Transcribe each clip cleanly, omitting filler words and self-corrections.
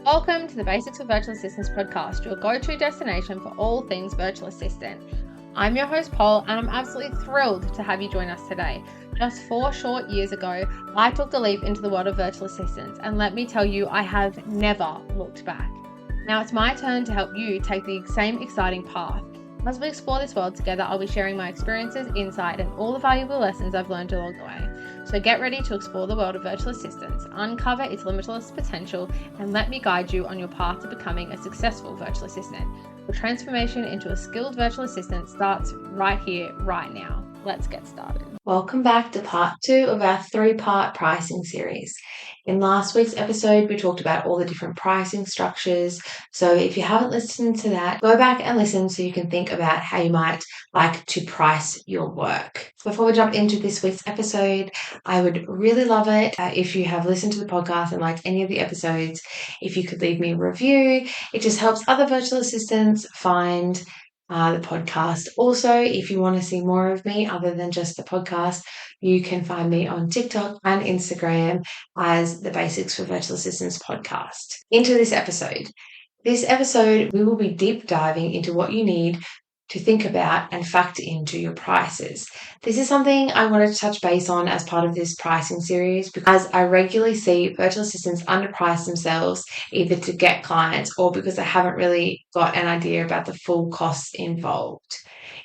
Welcome to the Basics of Virtual Assistants podcast, your go-to destination for all things virtual assistant. I'm your host, Paul, and I'm absolutely thrilled to have you join us today. Just 4 short years ago, I took the leap into the world of virtual assistants, and let me tell you, I have never looked back. Now it's my turn to help you take the same exciting path. As we explore this world together, I'll be sharing my experiences, insight, and all the valuable lessons I've learned along the way. So get ready to explore the world of virtual assistants, uncover its limitless potential, and let me guide you on your path to becoming a successful virtual assistant. Your transformation into a skilled virtual assistant starts right here, right now. Let's get started. Welcome back to part 2 of our 3-part pricing series. In last week's episode, we talked about all the different pricing structures. So if you haven't listened to that, go back and listen so you can think about how you might like to price your work. Before we jump into this week's episode, I would really love it if you have listened to the podcast and liked any of the episodes, if you could leave me a review. It just helps other virtual assistants find the podcast. Also, if you want to see more of me other than just the podcast, you can find me on TikTok and Instagram as the Basics for Virtual Assistants podcast. Into this episode. This episode, we will be deep diving into what you need to think about and factor into your prices. This is something I wanted to touch base on as part of this pricing series because I regularly see virtual assistants underprice themselves either to get clients or because they haven't really got an idea about the full costs involved.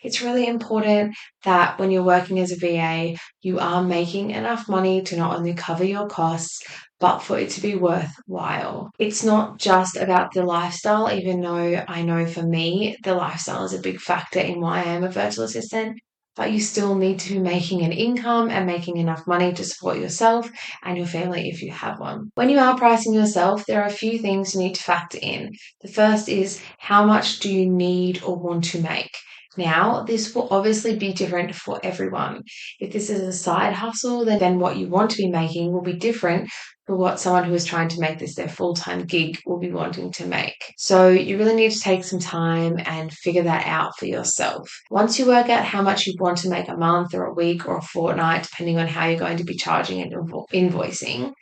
It's really important that when you're working as a VA, you are making enough money to not only cover your costs, but for it to be worthwhile. It's not just about the lifestyle, even though I know for me, the lifestyle is a big factor in why I am a virtual assistant, but you still need to be making an income and making enough money to support yourself and your family if you have one. When you are pricing yourself, there are a few things you need to factor in. The first is how much do you need or want to make? Now, this will obviously be different for everyone. If this is a side hustle, then what you want to be making will be different for what someone who is trying to make this their full-time gig will be wanting to make. So you really need to take some time and figure that out for yourself. Once you work out how much you want to make a month or a week or a fortnight, depending on how you're going to be charging and invoicing,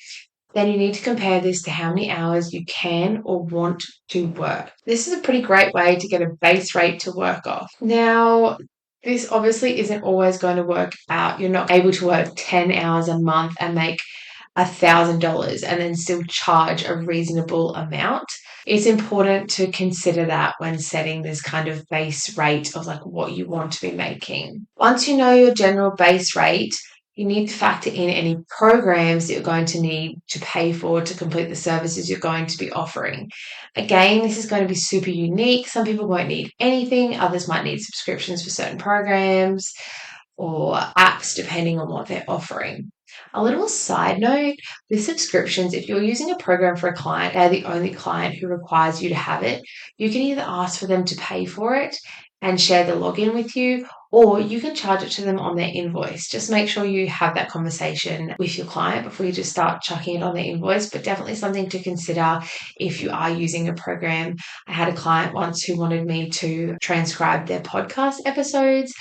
then you need to compare this to how many hours you can or want to work. This is a pretty great way to get a base rate to work off. Now, this obviously isn't always going to work out. You're not able to work 10 hours a month and make $1,000 and then still charge a reasonable amount. It's important to consider that when setting this kind of base rate of like what you want to be making. Once you know your general base rate, you need to factor in any programs that you're going to need to pay for to complete the services you're going to be offering. Again, this is going to be super unique. Some people won't need anything. Others might need subscriptions for certain programs or apps, depending on what they're offering. A little side note, with subscriptions, if you're using a program for a client, they're the only client who requires you to have it, you can either ask for them to pay for it and share the login with you, or you can charge it to them on their invoice. Just make sure you have that conversation with your client before you just start chucking it on their invoice, but definitely something to consider if you are using a program. I had a client once who wanted me to transcribe their podcast episodes.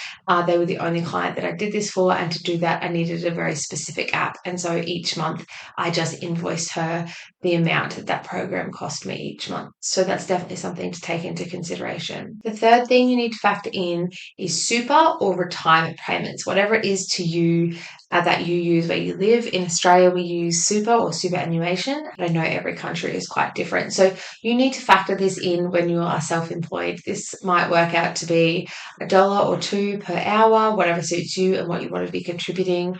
They were the only client that I did this for, and to do that, I needed a very specific app. And so each month I just invoiced her the amount that program cost me each month. So that's definitely something to take into consideration. The third thing you need to factor in is super or retirement payments, whatever it is to you that you use where you live. In Australia, we use super or superannuation. I know every country is quite different. So you need to factor this in when you are self-employed. This might work out to be $1 or $2 per hour, whatever suits you and what you want to be contributing.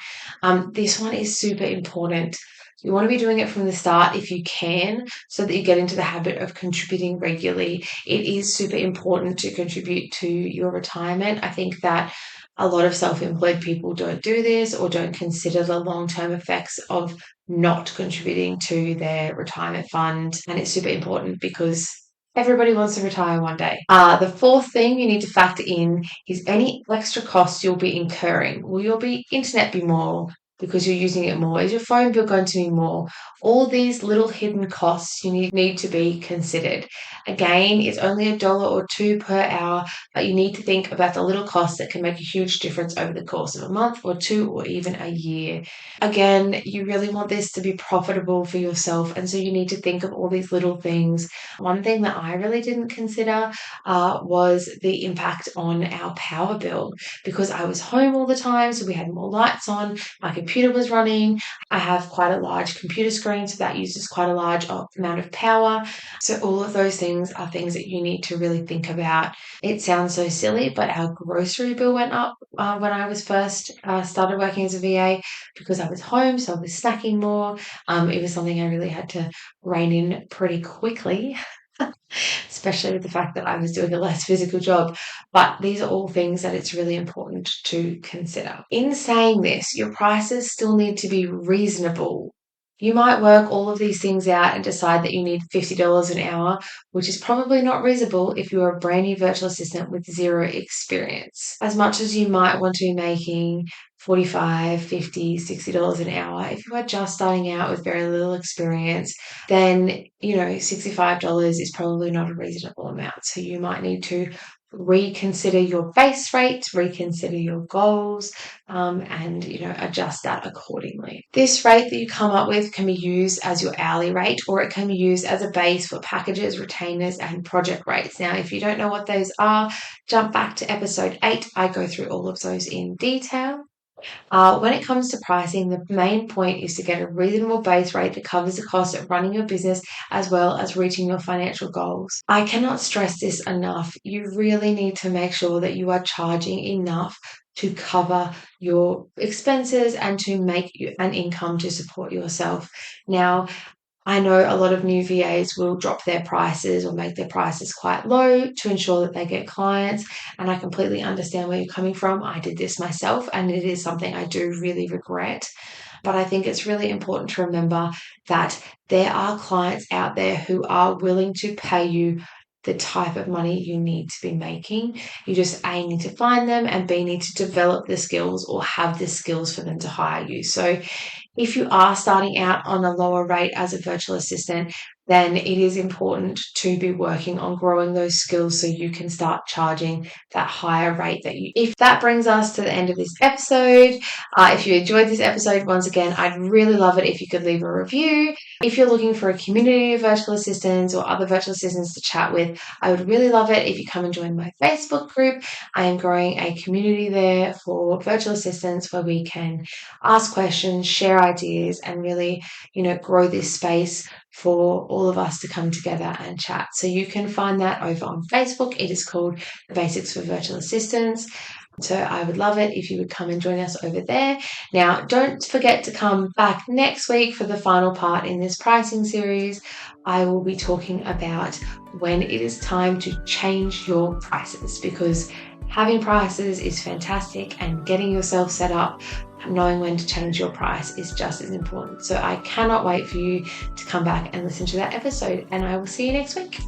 This one is super important. You want to be doing it from the start if you can, so that you get into the habit of contributing regularly. It is super important to contribute to your retirement. I think that a lot of self-employed people don't do this or don't consider the long-term effects of not contributing to their retirement fund. And it's super important because everybody wants to retire one day. The fourth thing you need to factor in is any extra costs you'll be incurring. Will your internet be more because you're using it more? Is your phone bill going to be more? All these little hidden costs you need to be considered. Again, it's only $1 or $2 per hour, but you need to think about the little costs that can make a huge difference over the course of a month or two or even a year. Again, you really want this to be profitable for yourself, and so you need to think of all these little things. One thing that I really didn't consider was the impact on our power bill, because I was home all the time, so we had more lights on, my computer was running. I have quite a large computer screen, so that uses quite a large amount of power. So all of those things are things that you need to really think about. It sounds so silly, but our grocery bill went up when I was first started working as a VA, because I was home, so I was snacking more. It was something I really had to rein in pretty quickly, especially with the fact that I was doing a less physical job. But these are all things that it's really important to consider. In saying this, your prices still need to be reasonable. You might work all of these things out and decide that you need $50 an hour, which is probably not reasonable if you're a brand new virtual assistant with zero experience. As much as you might want to be making $45, $50, $60 an hour, if you are just starting out with very little experience, then, $65 is probably not a reasonable amount. So you might need to reconsider your base rate, reconsider your goals, and adjust that accordingly. This rate that you come up with can be used as your hourly rate, or it can be used as a base for packages, retainers, and project rates. Now, if you don't know what those are, jump back to episode 8. I go through all of those in detail. When it comes to pricing, the main point is to get a reasonable base rate that covers the cost of running your business as well as reaching your financial goals. I cannot stress this enough. You really need to make sure that you are charging enough to cover your expenses and to make an income to support yourself. Now, I know a lot of new VAs will drop their prices or make their prices quite low to ensure that they get clients, and I completely understand where you're coming from. I did this myself, and it is something I do really regret. But I think it's really important to remember that there are clients out there who are willing to pay you the type of money you need to be making. You just A, need to find them, and B, need to develop the skills or have the skills for them to hire you. So if you are starting out on a lower rate as a virtual assistant, then it is important to be working on growing those skills so you can start charging that higher rate If that brings us to the end of this episode. If you enjoyed this episode, once again, I'd really love it if you could leave a review. If you're looking for a community of virtual assistants or other virtual assistants to chat with, I would really love it if you come and join my Facebook group. I am growing a community there for virtual assistants where we can ask questions, share ideas, and really, grow this space for all of us to come together and chat. So you can find that over on Facebook. It is called The Basics for Virtual Assistants. So I would love it if you would come and join us over there. Now, don't forget to come back next week for the final part in this pricing series. I will be talking about when it is time to change your prices, because having prices is fantastic, and getting yourself set up, knowing when to change your price, is just as important. So I cannot wait for you to come back and listen to that episode, and I will see you next week.